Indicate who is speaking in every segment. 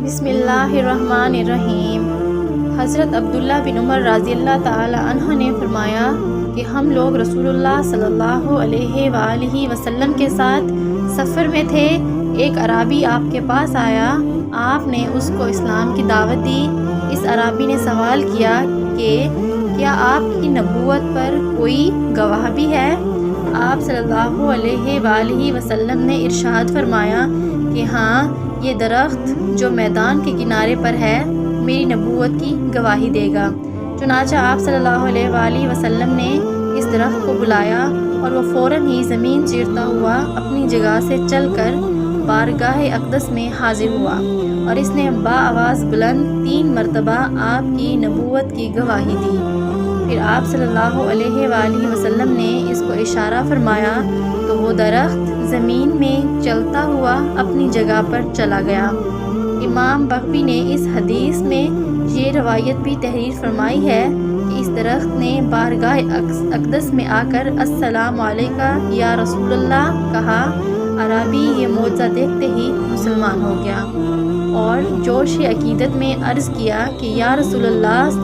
Speaker 1: بسم اللہ الرحمن الرحیم۔ حضرت عبداللہ بن عمر رضی اللہ تعالی عنہ نے فرمایا کہ ہم لوگ رسول اللہ صلی اللہ علیہ وآلہ وسلم کے ساتھ سفر میں تھے۔ ایک عرابی آپ کے پاس آیا، آپ نے اس کو اسلام کی دعوت دی۔ اس عرابی نے سوال کیا کہ کیا آپ کی نبوت پر کوئی گواہ بھی ہے؟ آپ صلی اللہ علیہ وآلہ وسلم نے ارشاد فرمایا کہ ہاں، یہ درخت جو میدان کے کنارے پر ہے میری نبوت کی گواہی دے گا۔ چنانچہ آپ صلی اللہ علیہ وآلہ وسلم نے اس درخت کو بلایا اور وہ فوراً ہی زمین چیرتا ہوا اپنی جگہ سے چل کر بارگاہ اقدس میں حاضر ہوا، اور اس نے بآواز بلند 3 مرتبہ آپ کی نبوت کی گواہی دی۔ پھر آپ صلی اللہ علیہ وآلہ وسلم نے اس کو اشارہ فرمایا تو وہ درخت زمین میں چلتا ہوا اپنی جگہ پر چلا گیا۔ امام بغوی نے اس حدیث میں یہ روایت بھی تحریر فرمائی ہے کہ اس درخت نے بارگاہ اقدس میں آ کر السلام علیکہ یا رسول اللہ کہا۔ عربی یہ معجزہ دیکھتے ہی مسلمان ہو گیا اور جوش عقیدت میں عرض کیا کہ یا رسول اللہ،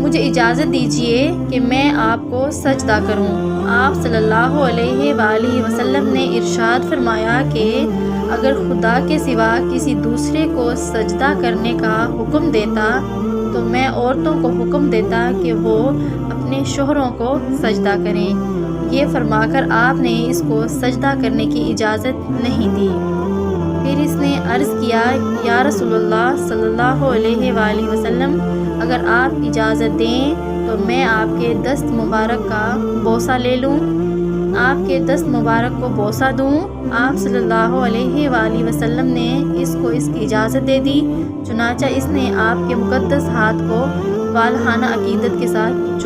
Speaker 1: مجھے اجازت دیجیے کہ میں آپ کو سجدہ کروں۔ آپ صلی اللہ علیہ وآلہ وسلم نے ارشاد فرمایا کہ اگر خدا کے سوا کسی دوسرے کو سجدہ کرنے کا حکم دیتا تو میں عورتوں کو حکم دیتا کہ وہ اپنے شوہروں کو سجدہ کریں۔ یہ فرما کر آپ نے اس کو سجدہ کرنے کی اجازت نہیں دی۔ پھر اس نے عرض کیا یا رسول اللہ صلی اللہ علیہ وآلہ وسلم، اگر آپ اجازت دیں تو میں آپ کے دست مبارک کا بوسہ لے لوں، آپ کے دست مبارک کو بوسہ دوں۔ آپ صلی اللہ علیہ وآلہ وسلم نے اس کو اس کی اجازت دے دی۔ چنانچہ اس نے آپ کے مقدس ہاتھ کو والہانہ عقیدت کے ساتھ